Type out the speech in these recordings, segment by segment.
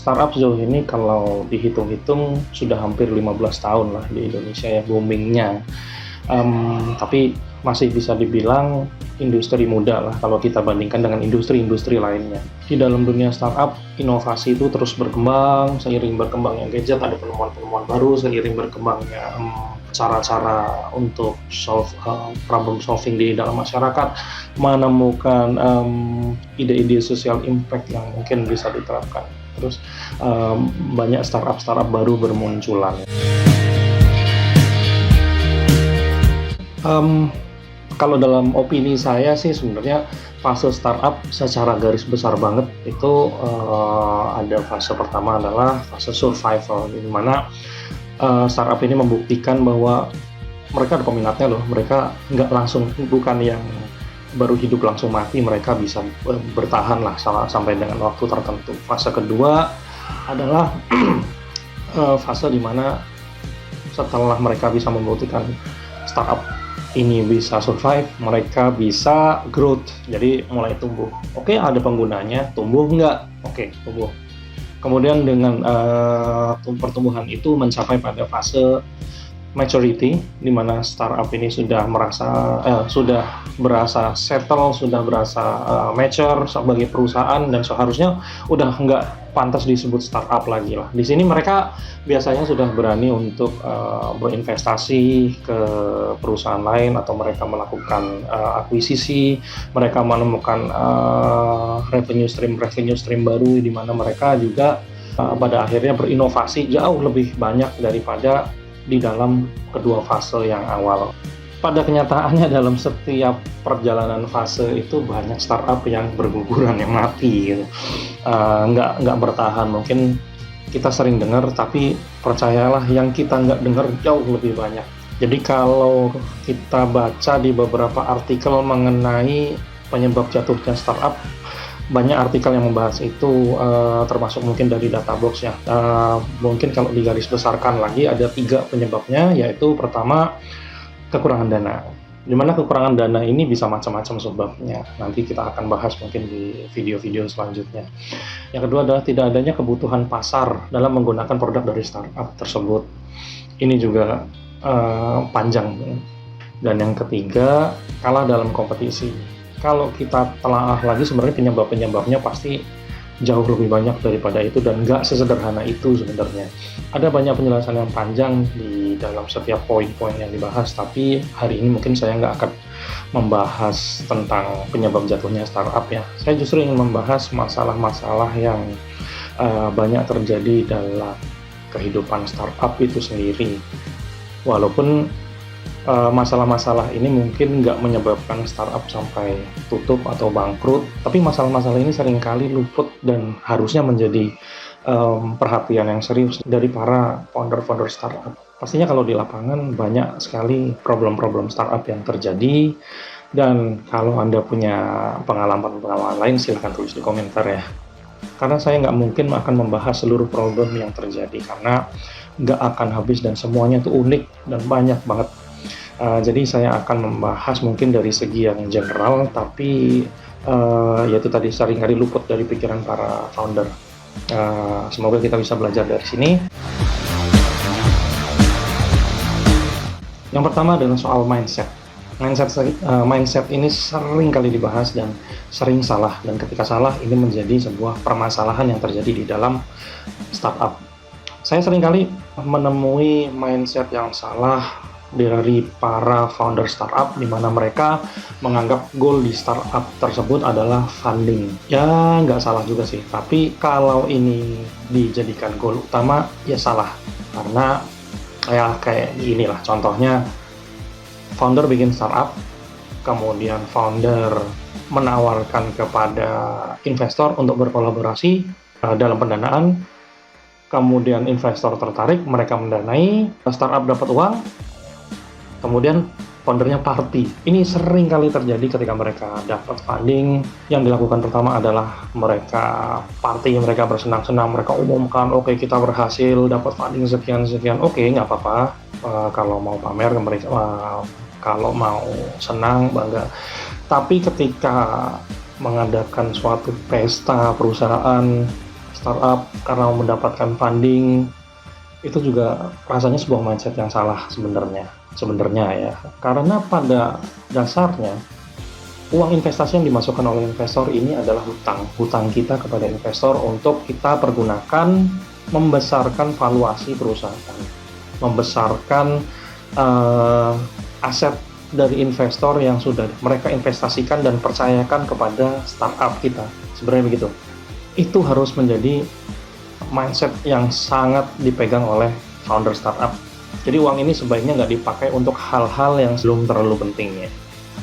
Startup sejauh ini kalau dihitung-hitung sudah hampir 15 tahun lah di Indonesia ya boomingnya. Tapi masih bisa dibilang industri muda lah kalau kita bandingkan dengan industri-industri lainnya. Di dalam dunia startup, inovasi itu terus berkembang, seiring berkembangnya gadget, ada penemuan-penemuan baru, seiring berkembangnya cara-cara untuk problem solving di dalam masyarakat, menemukan ide-ide social impact yang mungkin bisa diterapkan. Terus banyak startup baru bermunculan. Kalau dalam opini saya sih sebenarnya fase startup secara garis besar banget itu ada fase pertama adalah fase survival, di mana startup ini membuktikan bahwa mereka ada peminatnya loh, mereka nggak langsung, bukan yang baru hidup langsung mati, mereka bisa bertahan lah sampai dengan waktu tertentu. Fase kedua adalah fase di mana setelah mereka bisa membuktikan startup ini bisa survive, mereka bisa growth, jadi mulai tumbuh. Oke, ada penggunanya, tumbuh nggak? Oke, tumbuh. Kemudian dengan pertumbuhan itu mencapai pada fase maturity, di mana startup ini sudah berasa settle, sudah berasa mature sebagai perusahaan, dan seharusnya udah nggak pantas disebut startup lagi lah. Di sini mereka biasanya sudah berani untuk berinvestasi ke perusahaan lain, atau mereka melakukan akuisisi, mereka menemukan revenue stream baru, di mana mereka juga pada akhirnya berinovasi jauh lebih banyak daripada di dalam kedua fase yang awal. Pada kenyataannya dalam setiap perjalanan fase itu banyak startup yang berguguran, yang mati gitu. Nggak bertahan. Mungkin kita sering dengar, tapi percayalah yang kita nggak dengar jauh lebih banyak. Jadi kalau kita baca di beberapa artikel mengenai penyebab jatuhnya startup, banyak artikel yang membahas itu, termasuk mungkin dari Databox ya. Mungkin kalau digaris besarkan lagi ada 3 penyebabnya, yaitu pertama kekurangan dana. Dimana kekurangan dana ini bisa macam-macam sebabnya. Nanti kita akan bahas mungkin di video-video selanjutnya. Yang kedua adalah tidak adanya kebutuhan pasar dalam menggunakan produk dari startup tersebut. Ini juga panjang. Dan yang ketiga, kalah dalam kompetisi. Kalau kita telaah lagi, sebenarnya penyebab-penyebabnya pasti jauh lebih banyak daripada itu, dan nggak sesederhana itu sebenarnya. Ada banyak penjelasan yang panjang di dalam setiap poin-poin yang dibahas, tapi hari ini mungkin saya nggak akan membahas tentang penyebab jatuhnya startup ya. Saya justru ingin membahas masalah-masalah yang banyak terjadi dalam kehidupan startup itu sendiri. Walaupun masalah-masalah ini mungkin nggak menyebabkan startup sampai tutup atau bangkrut, tapi masalah-masalah ini seringkali luput dan harusnya menjadi perhatian yang serius dari para founder-founder startup. Pastinya kalau di lapangan banyak sekali problem-problem startup yang terjadi, dan kalau Anda punya pengalaman-pengalaman lain silahkan tulis di komentar ya. Karena saya nggak mungkin akan membahas seluruh problem yang terjadi, karena nggak akan habis dan semuanya itu unik dan banyak banget. Jadi saya akan membahas mungkin dari segi yang general, tapi yaitu tadi seringkali luput dari pikiran para founder. Semoga kita bisa belajar dari sini. Yang pertama adalah soal mindset. Mindset ini sering kali dibahas dan sering salah, dan ketika salah ini menjadi sebuah permasalahan yang terjadi di dalam startup. Saya sering kali menemui mindset yang salah dari para founder startup, di mana mereka menganggap goal di startup tersebut adalah funding. Ya nggak salah juga sih, tapi kalau ini dijadikan goal utama ya salah, karena ya kayak inilah contohnya, founder bikin startup, kemudian founder menawarkan kepada investor untuk berkolaborasi dalam pendanaan, kemudian investor tertarik, mereka mendanai, startup dapat uang, kemudian foundernya party. Ini sering kali terjadi ketika mereka dapat funding. Yang dilakukan pertama adalah mereka party, mereka bersenang-senang, mereka umumkan, oke, kita berhasil dapat funding sekian-sekian. Oke, nggak apa-apa, kalau mau pamer ke mereka, kalau mau senang, bangga. Tapi ketika mengadakan suatu pesta perusahaan, startup karena mendapatkan funding, itu juga rasanya sebuah mindset yang salah sebenarnya ya. Karena pada dasarnya uang investasi yang dimasukkan oleh investor ini adalah hutang kita kepada investor untuk kita pergunakan membesarkan valuasi perusahaan, membesarkan aset dari investor yang sudah mereka investasikan dan percayakan kepada startup kita. Sebenarnya begitu. Itu harus menjadi mindset yang sangat dipegang oleh founder startup. Jadi uang ini sebaiknya nggak dipakai untuk hal-hal yang belum terlalu penting ya.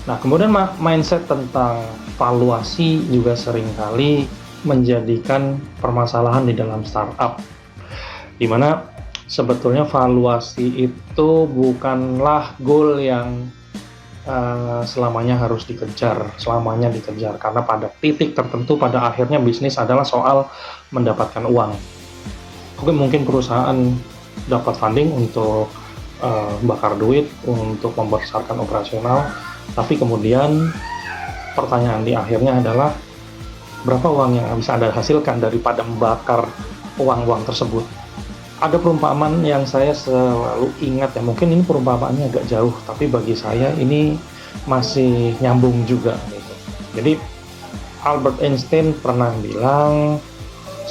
Nah, kemudian mindset tentang valuasi juga seringkali menjadikan permasalahan di dalam startup, di mana sebetulnya valuasi itu bukanlah goal yang selamanya dikejar, karena pada titik tertentu pada akhirnya bisnis adalah soal mendapatkan uang. Mungkin perusahaan dapat funding untuk bakar duit, untuk membesarkan operasional, tapi kemudian pertanyaan di akhirnya adalah berapa uang yang bisa Anda hasilkan daripada membakar uang-uang tersebut. Ada perumpamaan yang saya selalu ingat ya, mungkin ini perumpamaannya agak jauh, tapi bagi saya ini masih nyambung juga gitu. Jadi Albert Einstein pernah bilang,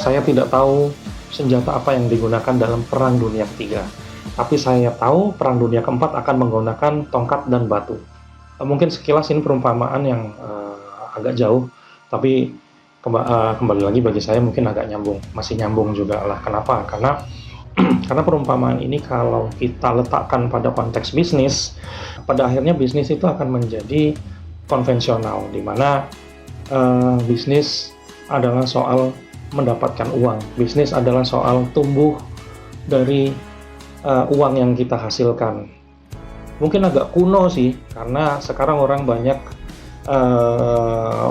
saya tidak tahu senjata apa yang digunakan dalam Perang Dunia Ketiga, tapi saya tahu Perang Dunia Keempat akan menggunakan tongkat dan batu. Mungkin sekilas ini perumpamaan yang agak jauh, tapi kembali lagi bagi saya mungkin agak nyambung, masih nyambung juga lah. Kenapa? Karena perumpamaan ini kalau kita letakkan pada konteks bisnis, pada akhirnya bisnis itu akan menjadi konvensional, di mana bisnis adalah soal mendapatkan uang. Bisnis adalah soal tumbuh dari uang yang kita hasilkan. Mungkin agak kuno sih, karena sekarang orang banyak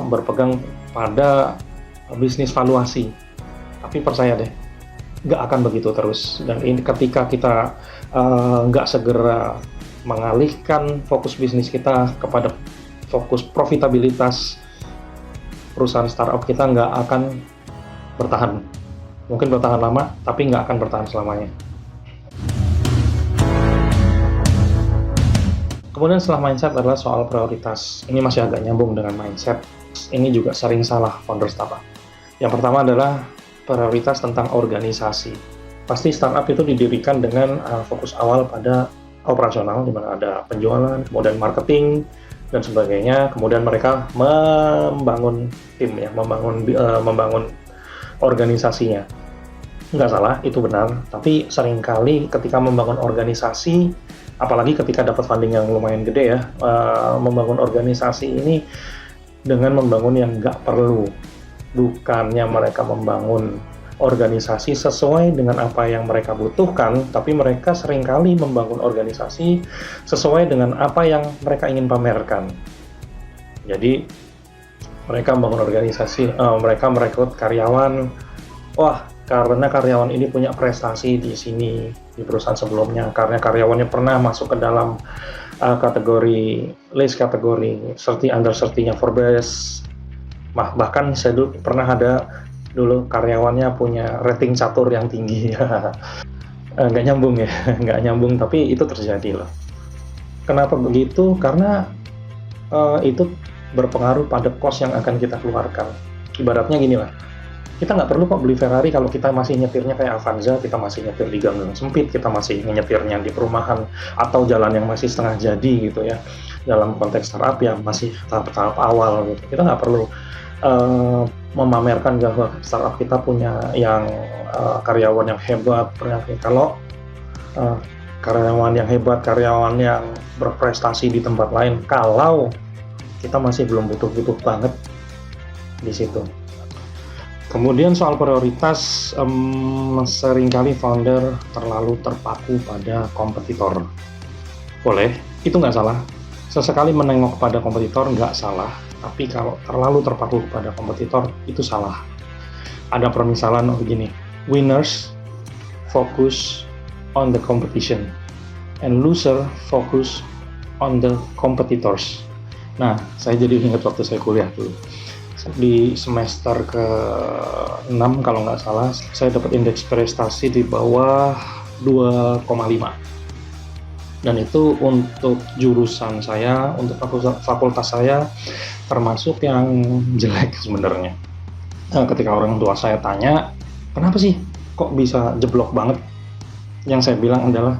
berpegang pada bisnis valuasi. Tapi percaya deh, nggak akan begitu terus. Dan ini ketika kita nggak segera mengalihkan fokus bisnis kita kepada fokus profitabilitas, perusahaan startup kita nggak akan bertahan. Mungkin bertahan lama, tapi nggak akan bertahan selamanya. Kemudian setelah mindset adalah soal prioritas. Ini masih agak nyambung dengan mindset. Ini juga sering salah founder startup. Yang pertama adalah prioritas tentang organisasi. Pasti startup itu didirikan dengan fokus awal pada operasional, di mana ada penjualan, kemudian marketing, dan sebagainya. Kemudian mereka membangun tim, ya, membangun organisasinya. Nggak salah, itu benar. Tapi seringkali ketika membangun organisasi, apalagi ketika dapat funding yang lumayan gede ya, membangun organisasi ini dengan membangun yang nggak perlu. Bukannya mereka membangun organisasi sesuai dengan apa yang mereka butuhkan, tapi mereka seringkali membangun organisasi sesuai dengan apa yang mereka ingin pamerkan. Jadi mereka membangun organisasi, mereka merekrut karyawan, wah karena karyawan ini punya prestasi di sini, di perusahaan sebelumnya, karena karyawannya pernah masuk ke dalam list kategori 30 under 30-nya Forbes. Bahkan saya dulu pernah ada karyawannya punya rating catur yang tinggi. Nggak nyambung ya, nggak nyambung, tapi itu terjadi loh. Kenapa begitu? Karena itu berpengaruh pada cost yang akan kita keluarkan. Ibaratnya gini lah, kita nggak perlu kok beli Ferrari kalau kita masih nyetirnya kayak Avanza, kita masih nyetir di gang sempit, kita masih nyetirnya di perumahan atau jalan yang masih setengah jadi gitu ya. Dalam konteks startup ya masih tahap-tahap awal gitu. Kita nggak perlu memamerkan bahwa startup kita punya yang karyawan yang hebat. Kalau karyawan yang hebat, karyawan yang berprestasi di tempat lain, kalau kita masih belum butuh-butuh banget di situ. Kemudian soal prioritas, seringkali founder terlalu terpaku pada kompetitor. Boleh, itu nggak salah. Sesekali menengok pada kompetitor nggak salah, tapi kalau terlalu terpaku pada kompetitor itu salah. Ada permisalan begini, winners focus on the competition and loser focus on the competitors. Nah, saya jadi ingat waktu saya kuliah dulu. Di semester ke-6 kalau nggak salah, saya dapat indeks prestasi di bawah 2,5. Dan itu untuk jurusan saya, untuk fakultas saya, termasuk yang jelek sebenarnya. Ketika orang tua saya tanya, kenapa sih kok bisa jeblok banget? Yang saya bilang adalah,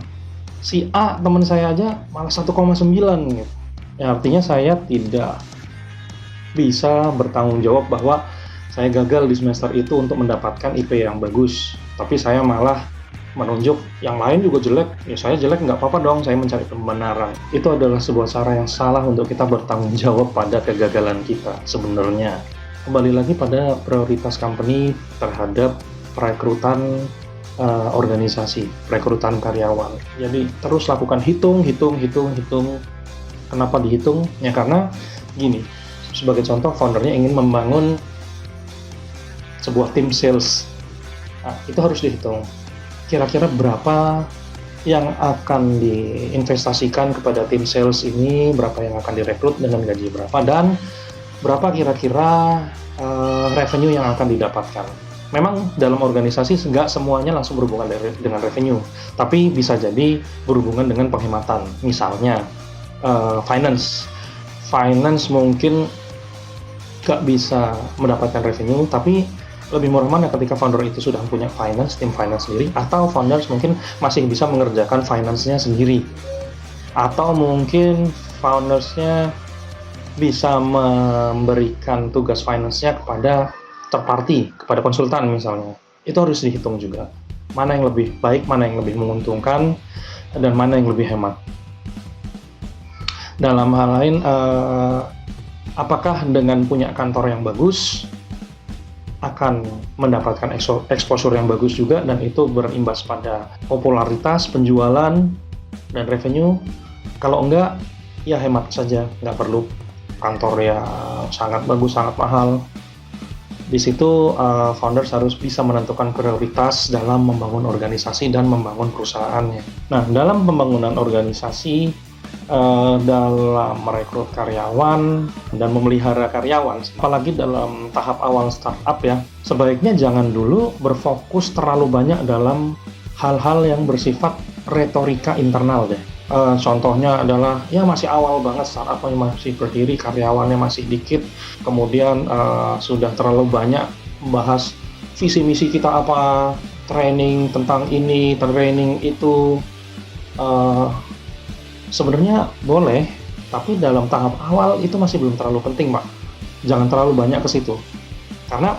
si A teman saya aja malah 1,9 gitu. Ya, artinya saya tidak bisa bertanggung jawab bahwa saya gagal di semester itu untuk mendapatkan IP yang bagus, tapi saya malah menunjuk yang lain juga jelek. Ya saya jelek nggak apa-apa dong, saya mencari pembenaran. Itu adalah sebuah cara yang salah untuk kita bertanggung jawab pada kegagalan kita sebenarnya. Kembali lagi pada prioritas company terhadap perekrutan organisasi, perekrutan karyawan. Jadi terus lakukan hitung. Kenapa dihitung? Ya karena gini, sebagai contoh, foundernya ingin membangun sebuah tim sales. Nah, itu harus dihitung. Kira-kira berapa yang akan diinvestasikan kepada tim sales ini, berapa yang akan direkrut dengan gaji berapa, dan berapa kira-kira revenue yang akan didapatkan. Memang dalam organisasi nggak semuanya langsung berhubungan dengan revenue, tapi bisa jadi berhubungan dengan penghematan. Misalnya finance mungkin nggak bisa mendapatkan revenue, tapi lebih murah mana ketika founder itu sudah punya tim finance sendiri, atau founders mungkin masih bisa mengerjakan finance-nya sendiri, atau mungkin founders-nya bisa memberikan tugas finance-nya kepada third party, kepada konsultan misalnya. Itu harus dihitung juga. Mana yang lebih baik, mana yang lebih menguntungkan, dan mana yang lebih hemat. Dalam hal lain, apakah dengan punya kantor yang bagus akan mendapatkan exposure yang bagus juga, dan itu berimbas pada popularitas, penjualan, dan revenue? Kalau enggak, ya hemat saja, nggak perlu kantor yang sangat bagus, sangat mahal. Di situ founders harus bisa menentukan prioritas dalam membangun organisasi dan membangun perusahaannya. Nah, dalam pembangunan organisasi, dalam merekrut karyawan dan memelihara karyawan, apalagi dalam tahap awal startup ya, sebaiknya jangan dulu berfokus terlalu banyak dalam hal-hal yang bersifat retorika internal deh. Contohnya adalah, ya masih awal banget, startupnya masih berdiri, karyawannya masih dikit, kemudian sudah terlalu banyak membahas visi misi kita apa, training tentang ini, training itu. Sebenarnya boleh, tapi dalam tahap awal itu masih belum terlalu penting, Pak. Jangan terlalu banyak ke situ. Karena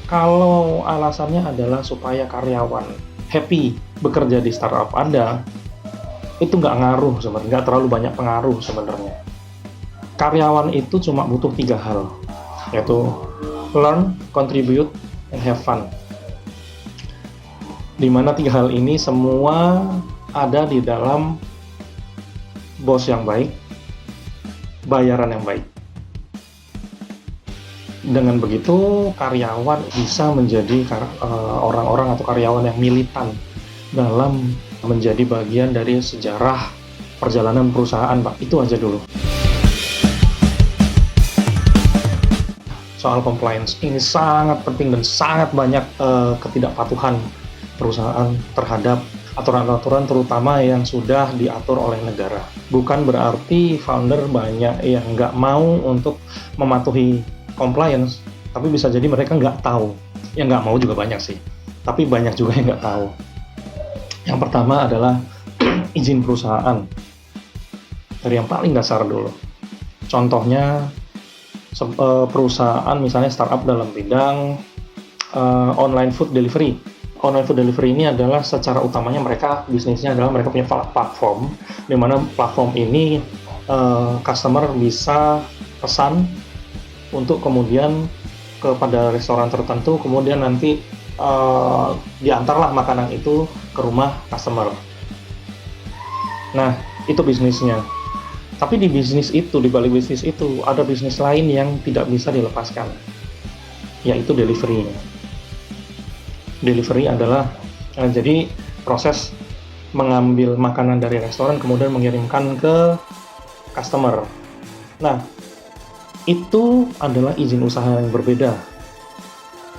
kalau alasannya adalah supaya karyawan happy bekerja di startup Anda, itu nggak ngaruh sebenarnya, nggak terlalu banyak pengaruh sebenarnya. Karyawan itu cuma butuh 3 hal, yaitu learn, contribute, and have fun. Dimana 3 hal ini semua ada di dalam bos yang baik, bayaran yang baik. Dengan begitu, karyawan bisa menjadi orang-orang atau karyawan yang militan dalam menjadi bagian dari sejarah perjalanan perusahaan, Pak. Itu aja dulu. Soal compliance, ini sangat penting dan sangat banyak ketidakpatuhan perusahaan terhadap aturan-aturan terutama yang sudah diatur oleh negara. Bukan berarti founder banyak yang nggak mau untuk mematuhi compliance, tapi bisa jadi mereka nggak tahu. Yang nggak mau juga banyak sih, tapi banyak juga yang nggak tahu. Yang pertama adalah izin perusahaan. Dari yang paling dasar dulu. Contohnya, perusahaan misalnya startup dalam bidang online food delivery. Online food delivery ini adalah secara utamanya bisnisnya adalah mereka punya platform, di mana platform ini customer bisa pesan untuk kemudian kepada restoran tertentu, kemudian nanti diantarlah makanan itu ke rumah customer. Nah, itu bisnisnya. Tapi di balik bisnis itu, ada bisnis lain yang tidak bisa dilepaskan, yaitu delivery. Delivery adalah jadi proses mengambil makanan dari restoran kemudian mengirimkan ke customer. Nah, itu adalah izin usaha yang berbeda.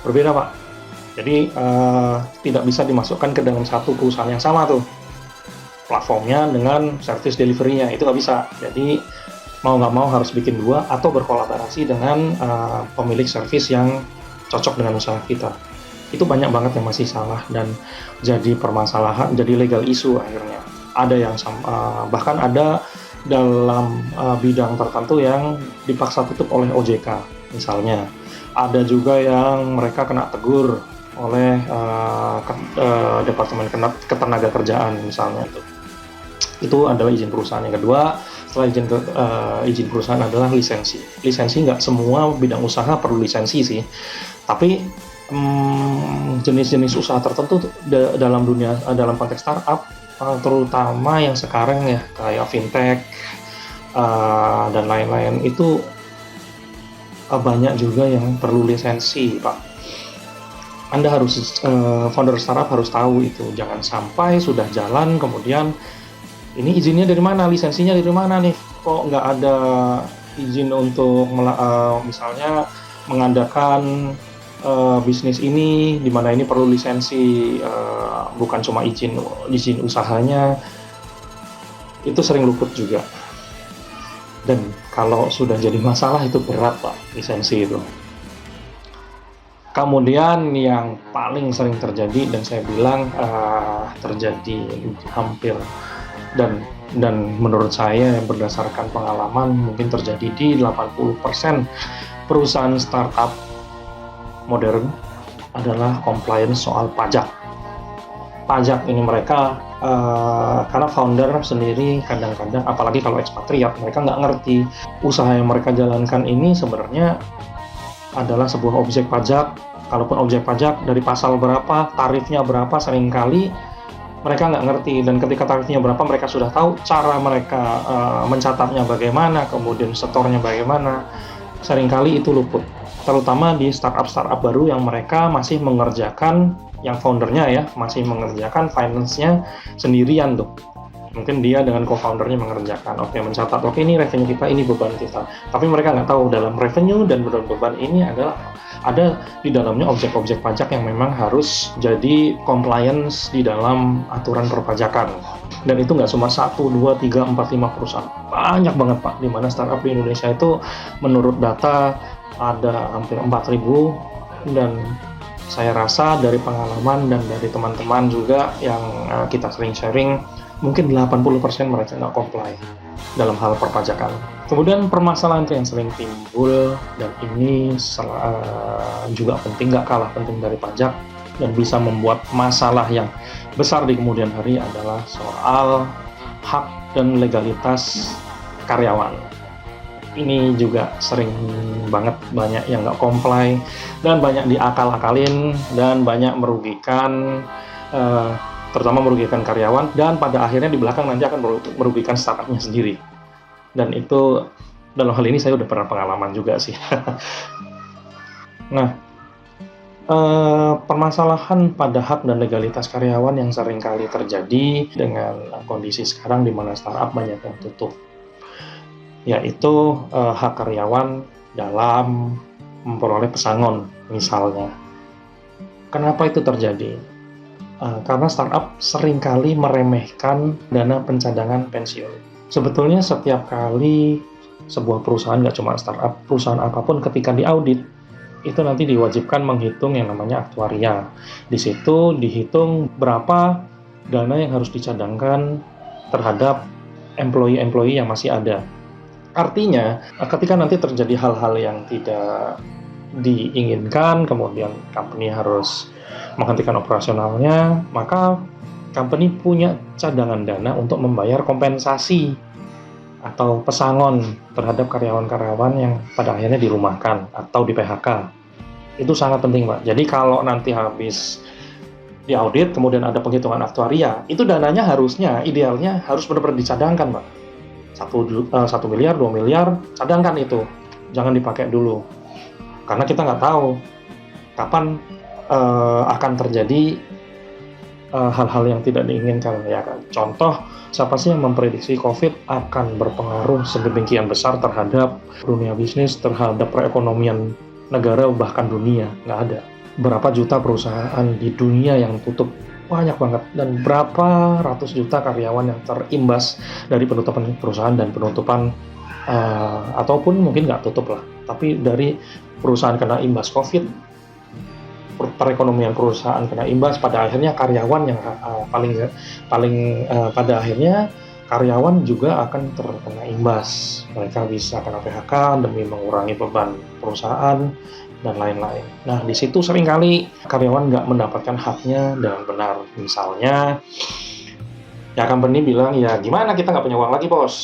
Berbeda, Pak. Jadi tidak bisa dimasukkan ke dalam satu perusahaan yang sama tuh. Platformnya dengan service delivery-nya, itu nggak bisa. Jadi mau nggak mau harus bikin dua atau berkolaborasi dengan pemilik service yang cocok dengan usaha kita. Itu banyak banget yang masih salah dan jadi permasalahan, jadi legal issue akhirnya. Ada yang bahkan ada dalam bidang tertentu yang dipaksa tutup oleh OJK misalnya. Ada juga yang mereka kena tegur oleh Departemen Ketenagakerjaan misalnya. Itu adalah izin perusahaan. Yang kedua, setelah izin perusahaan adalah lisensi. Lisensi nggak semua bidang usaha perlu lisensi sih, tapi jenis-jenis usaha tertentu dalam konteks startup, terutama yang sekarang ya kayak fintech dan lain-lain, itu banyak juga yang perlu lisensi, Pak. Anda harus founder startup harus tahu itu, jangan sampai sudah jalan kemudian ini izinnya dari mana, lisensinya dari mana nih, kok nggak ada izin untuk misalnya mengadakan bisnis ini, di mana ini perlu lisensi, bukan cuma izin usahanya, itu sering luput juga. Dan kalau sudah jadi masalah itu berat, Pak, lisensi itu. Kemudian yang paling sering terjadi, dan saya bilang terjadi hampir dan menurut saya berdasarkan pengalaman mungkin terjadi di 80% perusahaan startup modern adalah compliance soal pajak. Pajak ini mereka karena founder sendiri kadang-kadang, apalagi kalau ekspatriat, mereka nggak ngerti usaha yang mereka jalankan ini sebenarnya adalah sebuah objek pajak. Kalaupun objek pajak, dari pasal berapa, tarifnya berapa, seringkali mereka nggak ngerti. Dan ketika tarifnya berapa mereka sudah tahu, cara mereka mencatatnya bagaimana, kemudian setornya bagaimana, seringkali itu luput. Terutama di startup baru yang mereka masih mengerjakan, yang foundernya ya masih mengerjakan finance-nya sendirian tuh. Mungkin dia dengan co-foundernya mengerjakan, mencatat, ini revenue kita, ini beban kita. Tapi mereka nggak tahu dalam revenue dan beban ini adalah ada di dalamnya objek-objek pajak yang memang harus jadi compliance di dalam aturan perpajakan. Dan itu nggak cuma 1, 2, 3, 4, 5 perusahaan. Banyak banget, Pak, di mana startup di Indonesia itu menurut data ada hampir 4.000, dan saya rasa dari pengalaman dan dari teman-teman juga yang kita sering sharing, mungkin 80% mereka nggak comply dalam hal perpajakan. Kemudian permasalahan yang sering timbul, dan ini juga penting, nggak kalah penting dari pajak, dan bisa membuat masalah yang besar di kemudian hari, adalah soal hak dan legalitas karyawan. Ini juga sering banget banyak yang nggak comply, dan banyak diakal-akalin, dan banyak merugikan, terutama merugikan karyawan, dan pada akhirnya di belakang nanti akan merugikan startupnya sendiri. Dan itu, dalam hal ini saya udah pernah pengalaman juga sih. Nah, permasalahan pada hak dan legalitas karyawan yang sering kali terjadi dengan kondisi sekarang di mana startup banyak yang tutup, yaitu hak karyawan dalam memperoleh pesangon misalnya. Kenapa itu terjadi? Karena startup seringkali meremehkan dana pencadangan pensiun. Sebetulnya setiap kali sebuah perusahaan, nggak cuma startup, perusahaan apapun ketika diaudit, itu nanti diwajibkan menghitung yang namanya aktuaria. Di situ dihitung berapa dana yang harus dicadangkan terhadap employee yang masih ada. Artinya, ketika nanti terjadi hal-hal yang tidak diinginkan, kemudian company harus menghentikan operasionalnya, maka company punya cadangan dana untuk membayar kompensasi atau pesangon terhadap karyawan-karyawan yang pada akhirnya dirumahkan atau di PHK. Itu sangat penting, Pak. Jadi kalau nanti habis diaudit, kemudian ada penghitungan aktuaria, itu dananya harusnya, idealnya harus benar-benar dicadangkan, Pak. 1 miliar, 2 miliar, cadangkan itu. Jangan dipakai dulu. Karena kita nggak tahu kapan akan terjadi hal-hal yang tidak diinginkan ya kan. Contoh, siapa sih yang memprediksi COVID akan berpengaruh sedemikian besar terhadap dunia bisnis, terhadap perekonomian negara bahkan dunia? Nggak ada. Berapa juta perusahaan di dunia yang tutup? Banyak banget. Dan berapa ratus juta karyawan yang terimbas dari penutupan perusahaan dan penutupan ataupun mungkin nggak tutup lah, tapi dari perusahaan kena imbas COVID, perekonomian perusahaan kena imbas, pada akhirnya karyawan yang pada akhirnya karyawan juga akan terkena imbas. Mereka bisa kena PHK demi mengurangi beban perusahaan dan lain-lain. Nah, di situ seringkali karyawan nggak mendapatkan haknya dengan benar. Misalnya, ya company bilang, ya gimana kita nggak punya uang lagi bos,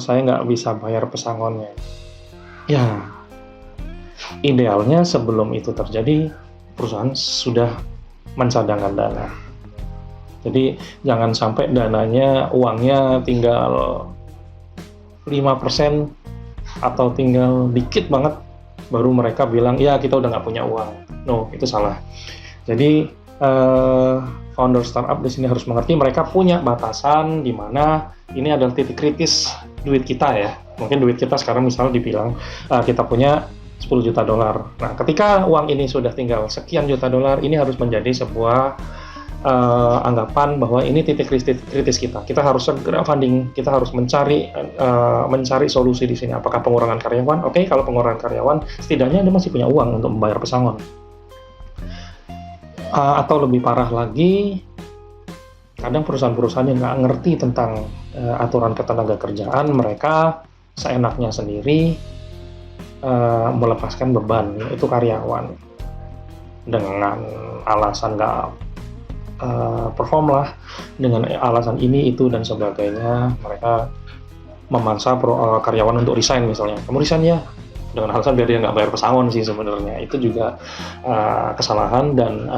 saya nggak bisa bayar pesangonnya. Ya, idealnya sebelum itu terjadi, perusahaan sudah mencadangkan dana. Jadi jangan sampai dananya, uangnya tinggal 5% atau tinggal dikit banget, baru mereka bilang, ya kita udah nggak punya uang. No, itu salah. Jadi founder startup di sini harus mengerti mereka punya batasan di mana ini adalah titik kritis duit kita ya. Mungkin duit kita sekarang misalnya dibilang kita punya $10 juta. Nah, ketika uang ini sudah tinggal sekian juta dolar, ini harus menjadi sebuah anggapan bahwa ini titik kritis kita. Kita harus segera funding, kita harus mencari solusi di sini. Apakah pengurangan karyawan? Oke, kalau pengurangan karyawan, setidaknya Anda masih punya uang untuk membayar pesangon. Atau lebih parah lagi, kadang perusahaan-perusahaan yang nggak ngerti tentang aturan ketenagakerjaan, mereka seenaknya sendiri melepaskan beban itu karyawan dengan alasan nggak perform lah, dengan alasan ini itu dan sebagainya. Mereka memaksa karyawan untuk resign misalnya. Kamu resign ya, dengan alasan biar dia nggak bayar pesangon sih sebenarnya. Itu juga kesalahan. Dan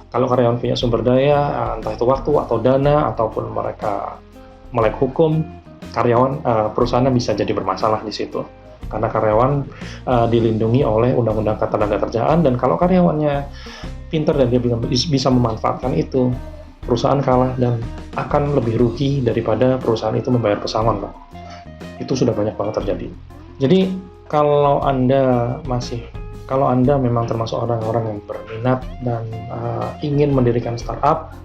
kalau karyawan punya sumber daya, entah itu waktu atau dana ataupun mereka melek hukum, karyawan perusahaannya bisa jadi bermasalah di situ. Karena karyawan dilindungi oleh Undang-Undang Ketenagakerjaan, dan kalau karyawannya pintar dan dia bisa memanfaatkan itu, perusahaan kalah dan akan lebih rugi daripada perusahaan itu membayar pesangon, Pak. Itu sudah banyak banget terjadi. Jadi kalau Anda memang termasuk orang-orang yang berminat dan ingin mendirikan startup,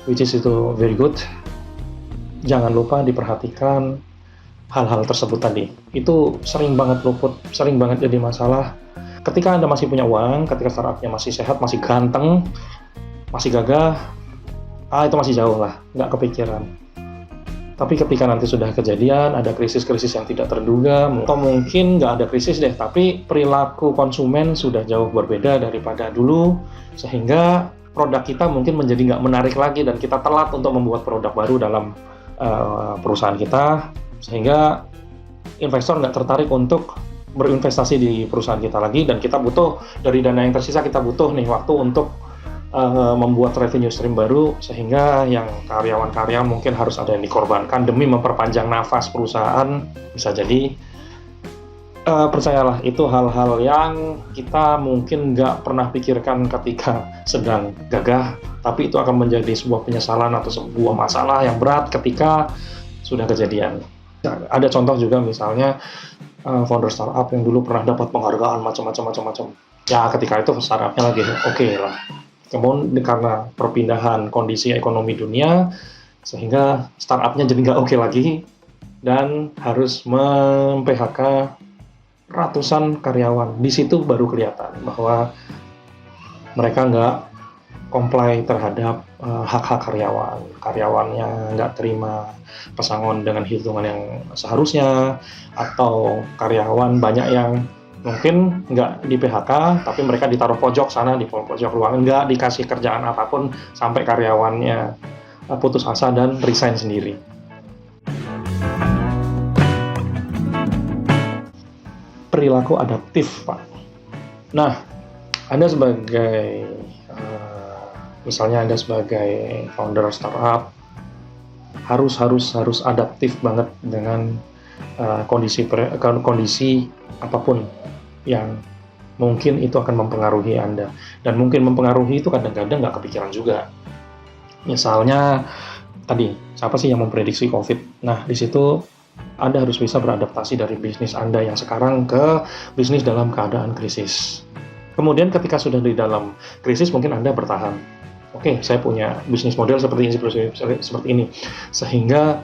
which is itu very good, jangan lupa diperhatikan hal-hal tersebut tadi. Itu sering banget luput, sering banget jadi masalah. Ketika Anda masih punya uang, ketika startupnya masih sehat, masih ganteng, masih gagah, itu masih jauh lah, nggak kepikiran. Tapi ketika nanti sudah kejadian, ada krisis-krisis yang tidak terduga, atau mungkin nggak ada krisis deh, tapi perilaku konsumen sudah jauh berbeda daripada dulu, sehingga produk kita mungkin menjadi nggak menarik lagi, dan kita telat untuk membuat produk baru dalam perusahaan kita, sehingga investor nggak tertarik untuk berinvestasi di perusahaan kita lagi, dan kita butuh, dari dana yang tersisa kita butuh nih waktu untuk membuat revenue stream baru, sehingga yang karyawan-karyawan mungkin harus ada yang dikorbankan demi memperpanjang nafas perusahaan. Bisa jadi, percayalah, itu hal-hal yang kita mungkin nggak pernah pikirkan ketika sedang gagah, tapi itu akan menjadi sebuah penyesalan atau sebuah masalah yang berat ketika sudah kejadian. Ada contoh juga misalnya founder startup yang dulu pernah dapat penghargaan macam-macam. Ya ketika itu startupnya lagi oke lah. Kemudian karena perpindahan kondisi ekonomi dunia, sehingga startupnya jadi nggak oke lagi dan harus mem-PHK ratusan karyawan. Di situ baru kelihatan bahwa mereka nggak comply terhadap hak-hak karyawan. Karyawannya nggak terima pesangon dengan hitungan yang seharusnya, atau karyawan banyak yang mungkin nggak di PHK, tapi mereka ditaruh pojok sana, di pojok ruangan, nggak dikasih kerjaan apapun, sampai karyawannya putus asa dan resign sendiri. Perilaku adaptif, Pak. Nah, Anda sebagai misalnya Anda sebagai founder startup harus adaptif banget dengan kondisi apapun yang mungkin itu akan mempengaruhi Anda, dan mungkin mempengaruhi itu kadang-kadang nggak kepikiran juga. Misalnya tadi, siapa sih yang memprediksi COVID? Nah, di situ Anda harus bisa beradaptasi dari bisnis Anda yang sekarang ke bisnis dalam keadaan krisis. Kemudian ketika sudah di dalam krisis, mungkin Anda bertahan. Oke, saya punya bisnis model seperti ini. Sehingga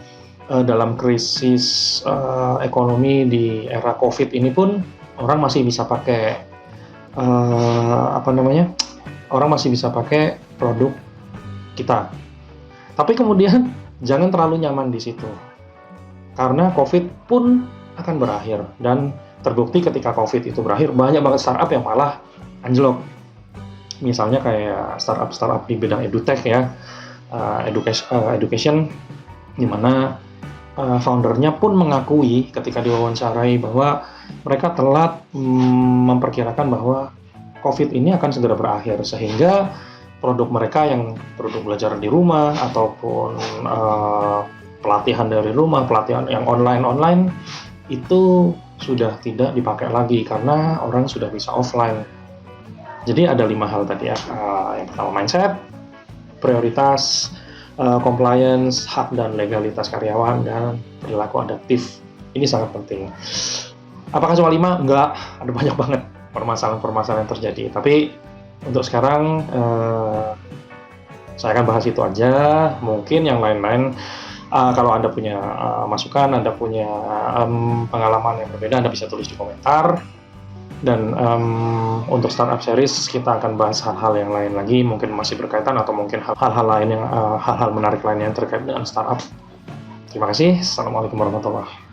dalam krisis ekonomi di era COVID ini pun orang masih bisa pakai orang masih bisa pakai produk kita. Tapi kemudian jangan terlalu nyaman di situ. Karena COVID pun akan berakhir, dan terbukti ketika COVID itu berakhir, banyak banget startup yang malah anjlok. Misalnya kayak startup di bidang edutech ya, education, di mana foundernya pun mengakui ketika diwawancarai bahwa mereka telat memperkirakan bahwa COVID ini akan segera berakhir, sehingga produk mereka yang produk belajar di rumah ataupun pelatihan dari rumah, pelatihan yang online itu sudah tidak dipakai lagi karena orang sudah bisa offline. Jadi ada 5 hal tadi ya. Yang pertama mindset, prioritas, compliance, hak dan legalitas karyawan, dan perilaku adaptif. Ini sangat penting. Apakah cuma 5? Enggak, ada banyak banget permasalahan-permasalahan yang terjadi. Tapi untuk sekarang saya akan bahas itu aja. Mungkin yang lain-lain, kalau Anda punya masukan, Anda punya pengalaman yang berbeda, Anda bisa tulis di komentar. Dan untuk startup series kita akan bahas hal-hal yang lain lagi, mungkin masih berkaitan atau mungkin hal-hal lain yang hal-hal menarik lain yang terkait dengan startup. Terima kasih. Assalamualaikum warahmatullahi wabarakatuh.